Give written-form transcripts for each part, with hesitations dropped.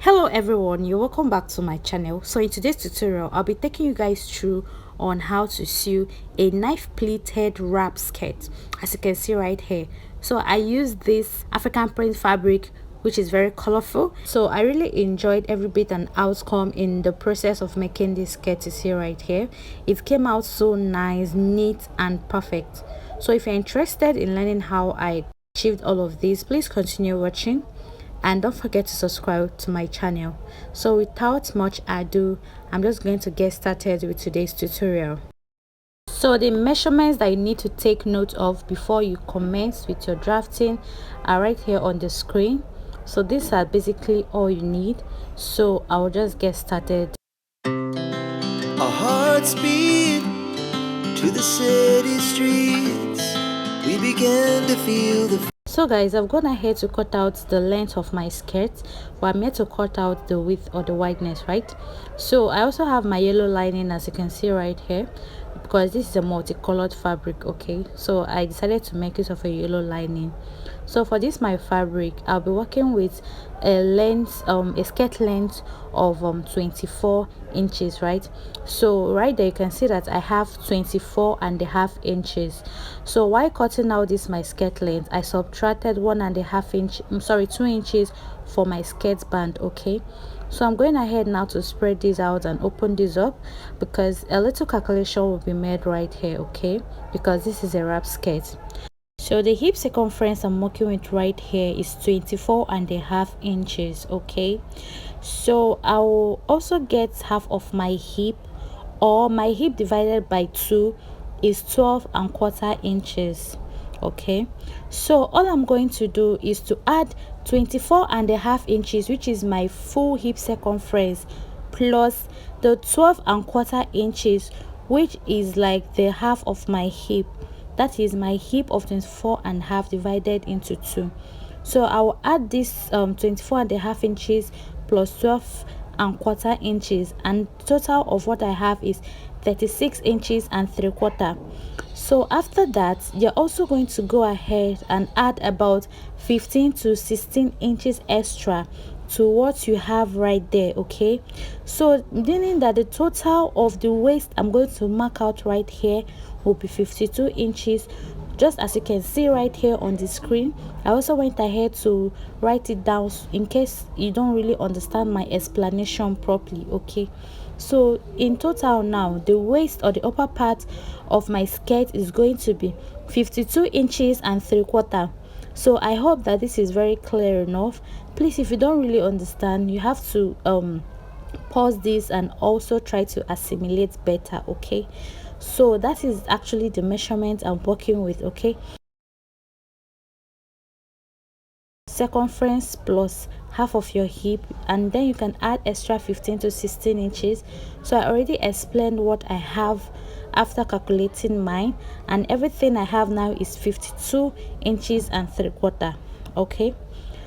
Hello everyone, you're welcome back to my channel. So in today's tutorial I'll be taking you guys through on how to sew a knife pleated wrap skirt, as you can see right here. So I used this African print fabric, which is very colorful. So I really enjoyed every bit and outcome in the process of making this skirt. You see right here, it came out so nice, neat and perfect. So if you're interested in learning how I achieved all of this, please continue watching and don't forget to subscribe to my channel. So without much ado, I'm just going to get started with today's tutorial. So the measurements that you need to take note of before you commence with your drafting are right here on the screen. So these are basically all you need. So I'll just get started. Our hearts beat to the city streets. We began to feel the. So guys, I've gone ahead to cut out the length of my skirt, but I'm here to cut out the width or the wideness, right? So I also have my yellow lining, as you can see right here, because this is a multicolored fabric. Okay, so I decided to make use of a yellow lining. So for this my fabric, I'll be working with a skirt length of 24 inches, right? So right there you can see that I have 24.5 inches. So while cutting out this my skirt length, I subtracted 1.5 inch, 2 inches for my skirt band. Okay, so I'm going ahead now to spread this out and open this up, because a little calculation will be made right here. Okay, because this is a wrap skirt. So the hip circumference I'm working with right here is 24.5 inches. Okay, so I will also get half of my hip, or my hip divided by 2 is 12.25 inches. Okay, so all I'm going to do is to add 24.5 inches, which is my full hip circumference, plus the 12.25 inches, which is like the half of my hip. That is my hip of 24.5 divided into 2. So I will add this 24.5 inches plus 12.25 inches, and total of what I have is 36.75 inches. So after that, you're also going to go ahead and add about 15 to 16 inches extra to what you have right there. Okay, so meaning that the total of the waist I'm going to mark out right here will be 52 inches, just as you can see right here on the screen. I also went ahead to write it down in case you don't really understand my explanation properly. Okay, so in total now, the waist or the upper part of my skirt is going to be 52 inches and 3/4. So I hope that this is very clear enough. Please, if you don't really understand, you have to pause this and also try to assimilate better. Okay, so that is actually the measurement I'm working with. Okay, circumference plus half of your hip, and then you can add extra 15 to 16 inches. So I already explained what I have after calculating mine, and everything I have now is 52 inches and 3/4. Okay,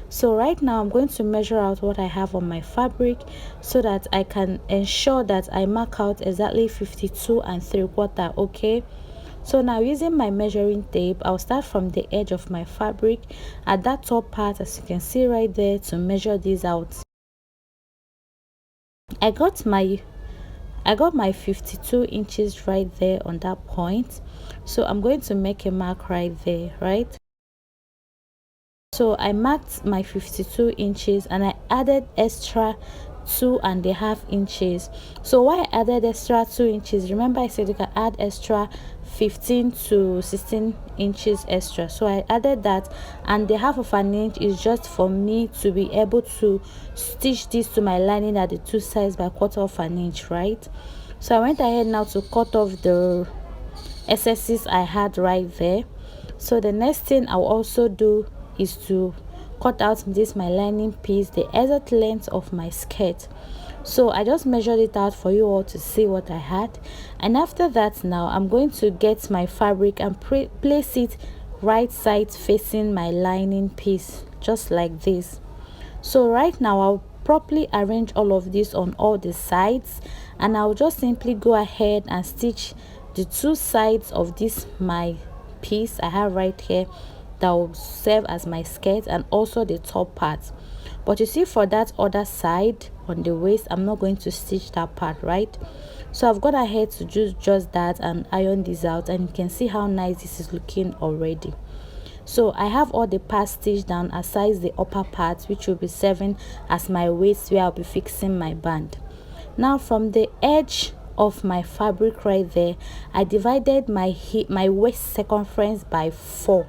so right now I'm going to measure out what I have on my fabric so that I can ensure that I mark out exactly 52 and 3/4. Okay, so now using my measuring tape, I'll start from the edge of my fabric at that top part, as you can see right there, to measure this out. I got my 52 inches right there on that point, so I'm going to make a mark right there, right? So I marked my 52 inches and I added extra 2.5 inches. So why I added extra 2 inches, remember I said you can add extra 15 to 16 inches extra. So I added that, and the half of an inch is just for me to be able to stitch this to my lining at the two sides by 1/4 of an inch, right? So I went ahead now to cut off the excesses I had right there. So the next thing I'll also do is to cut out this my lining piece, the exact length of my skirt. So I just measured it out for you all to see what I had, and after that now I'm going to get my fabric and place it right side facing my lining piece, just like this. So right now I'll properly arrange all of this on all the sides, and I'll just simply go ahead and stitch the two sides of this my piece I have right here that will serve as my skirt, and also the top part. But you see, for that other side on the waist, I'm not going to stitch that part, right? So I've gone ahead to do just that and iron this out, and you can see how nice this is looking already. So I have all the parts stitched down aside the upper part, which will be serving as my waist where I'll be fixing my band. Now from the edge of my fabric right there, I divided my waist circumference by 4.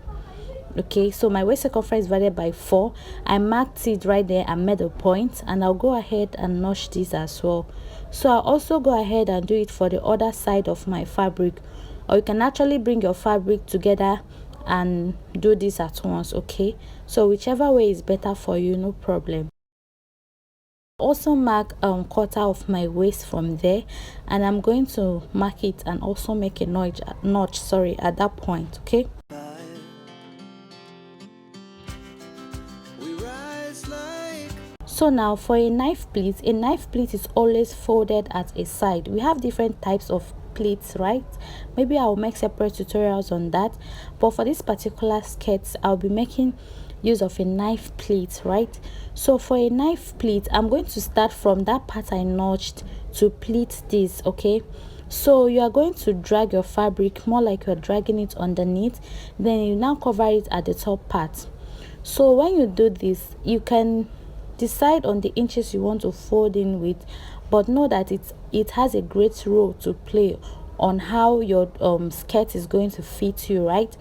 Okay, so my waist circumference divided by 4. I marked it right there and made a point, and I'll go ahead and notch this as well. So I'll also go ahead and do it for the other side of my fabric, or you can actually bring your fabric together and do this at once. Okay, so whichever way is better for you, no problem. Also mark quarter of my waist from there, and I'm going to mark it and also make a notch at that point. Okay, so now for a knife pleat is always folded at a side. We have different types of pleats, right? Maybe I'll make separate tutorials on that, but for this particular skirt I'll be making use of a knife pleat, right? So for a knife pleat, I'm going to start from that part I notched to pleat this. Okay, so you are going to drag your fabric more like you're dragging it underneath, then you now cover it at the top part. So when you do this, you can decide on the inches you want to fold in with, but know that it has a great role to play on how your skirt is going to fit you, right?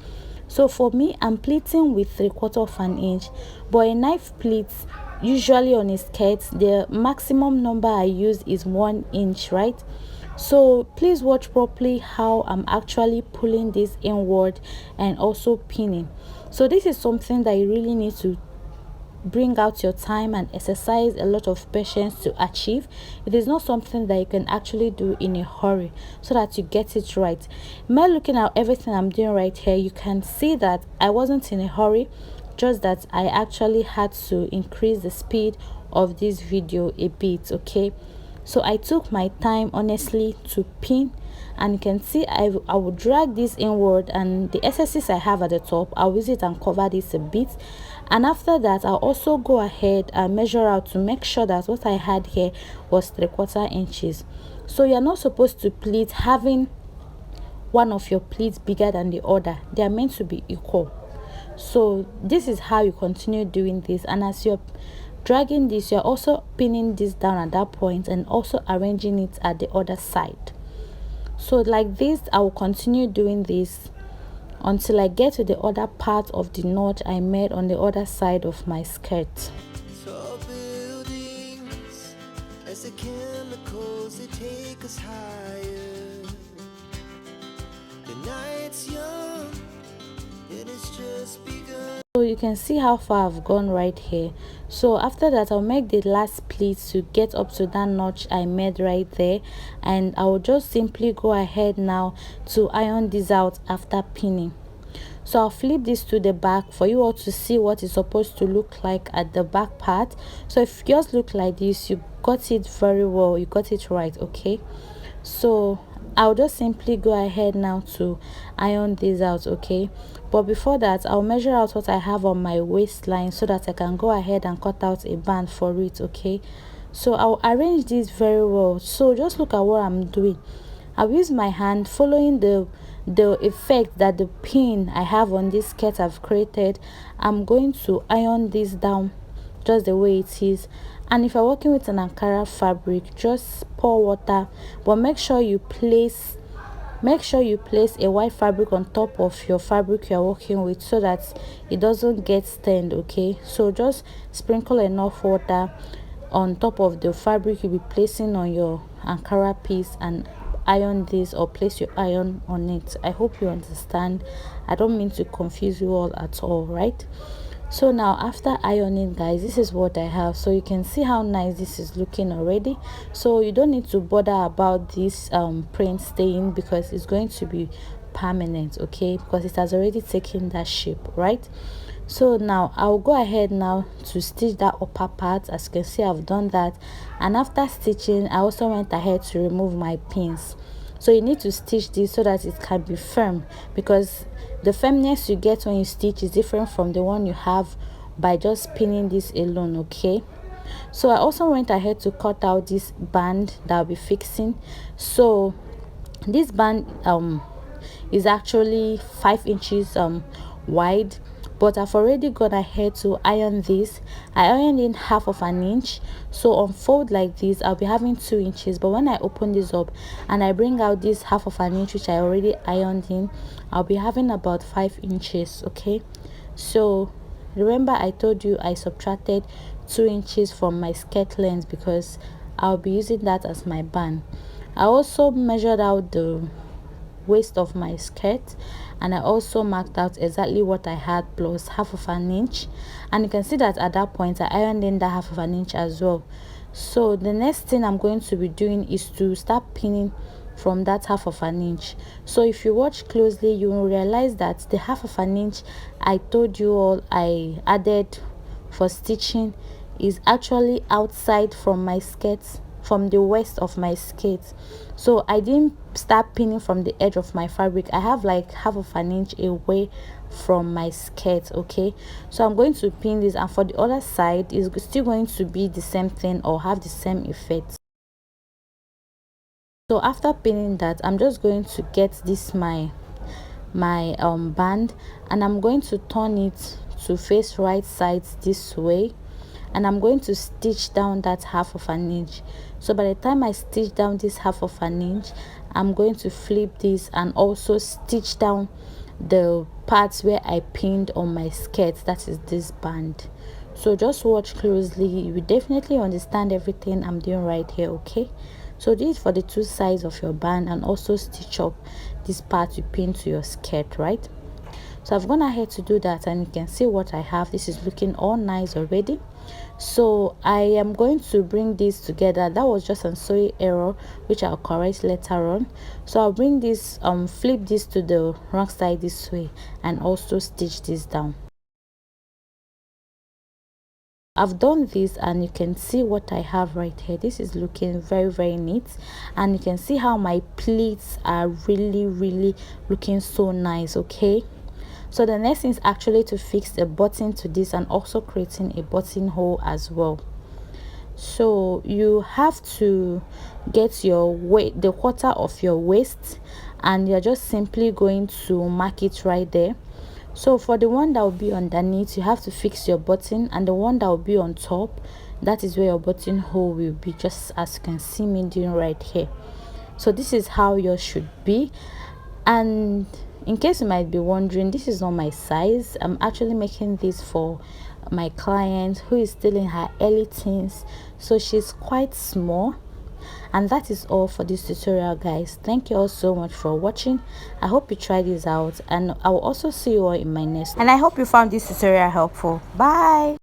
So for me, I'm pleating with 3/4 of an inch, but a knife pleat usually on a skirt, the maximum number I use is 1 inch, right? So please watch properly how I'm actually pulling this inward and also pinning. So this is something that you really need to bring out your time and exercise a lot of patience to achieve. It is not something that you can actually do in a hurry, so that you get it right. By looking at everything I'm doing right here, you can see that I wasn't in a hurry, just that I actually had to increase the speed of this video a bit. Okay, so I took my time honestly to pin, and you can see I will drag this inward, and the excesses I have at the top, I'll use it and cover this a bit. And after that, I'll also go ahead and measure out to make sure that what I had here was 3/4 inches. So you're not supposed to pleat having one of your pleats bigger than the other. They are meant to be equal. So this is how you continue doing this, and as you're dragging this, you're also pinning this down at that point and also arranging it at the other side. So like this, I will continue doing this until I get to the other part of the knot I made on the other side of my skirt. Tall buildings, as the chemicals they take us higher. The night's young, and it's just begun. So you can see how far I've gone right here. So after that, I'll make the last pleat to get up to that notch I made right there, and I will just simply go ahead now to iron this out after pinning. So I'll flip this to the back for you all to see what it's supposed to look like at the back part. So if yours look like this, you got it very well, you got it right. Okay, so I'll just simply go ahead now to iron this out. Okay, but before that, I'll measure out what I have on my waistline so that I can go ahead and cut out a band for it. Okay, so I'll arrange this very well. So just look at what I'm doing. I'll use my hand following the effect that the pin I have on this skirt I've created. I'm going to iron this down just the way it is. And if you're working with an Ankara fabric, just pour water, but make sure you place a white fabric on top of your fabric you're working with so that it doesn't get stained. Okay, so just sprinkle enough water on top of the fabric you'll be placing on your Ankara piece and iron this, or place your iron on it. I hope you understand. I don't mean to confuse you all at all, right? So now after ironing, guys, this is what I have. So you can see how nice this is looking already. So you don't need to bother about this print staying, because it's going to be permanent. Okay, because it has already taken that shape, right? So now I'll go ahead now to stitch that upper part. As you can see, I've done that, and after stitching, I also went ahead to remove my pins. So you need to stitch this so that it can be firm, because the firmness you get when you stitch is different from the one you have by just pinning this alone. Okay, so I also went ahead to cut out this band that I'll be fixing. So this band is actually 5 inches wide, but I've already gone ahead to iron this. I ironed in half of an inch, so on fold like this I'll be having 2 inches, but when I open this up and I bring out this half of an inch which I already ironed in, I'll be having about 5 inches. Okay, so remember I told you I subtracted 2 inches from my skirt length because I'll be using that as my band. I also measured out the waist of my skirt, and I also marked out exactly what I had plus half of an inch, and you can see that at that point I ironed in that half of an inch as well. So the next thing I'm going to be doing is to start pinning from that half of an inch. So if you watch closely, you will realize that the half of an inch I told you all I added for stitching is actually outside from my skirt, from the waist of my skirt. So I didn't start pinning from the edge of my fabric. I have like half of an inch away from my skirt. Okay, so I'm going to pin this, and for the other side is still going to be the same thing or have the same effect. So after pinning that, I'm just going to get this my band, and I'm going to turn it to face right sides this way, and I'm going to stitch down that half of an inch. So by the time I stitch down this half of an inch, I'm going to flip this and also stitch down the parts where I pinned on my skirt, that is this band. So just watch closely, you will definitely understand everything I'm doing right here. Okay, so this is for the 2 sides of your band, and also stitch up this part you pin to your skirt, right? So I've gone ahead to do that, and you can see what I have. This is looking all nice already. So I am going to bring this together. That was just a sewing error which I'll correct later on. So I'll bring this flip this to the wrong side this way, and also stitch this down. I've done this, and you can see what I have right here. This is looking very neat, and you can see how my pleats are really looking so nice. Okay, so the next thing is actually to fix a button to this, and also creating a buttonhole as well. So you have to get your weight, the quarter of your waist, and you're just simply going to mark it right there. So for the one that will be underneath, you have to fix your button, and the one that will be on top, that is where your buttonhole will be, just as you can see me doing right here. So this is how yours should be. And in case you might be wondering, this is not my size. I'm actually making this for my client who is still in her early teens, so she's quite small. And that is all for this tutorial, guys. Thank you all so much for watching. I hope you try this out, and I will also see you all in my next one. And I hope you found this tutorial helpful. Bye.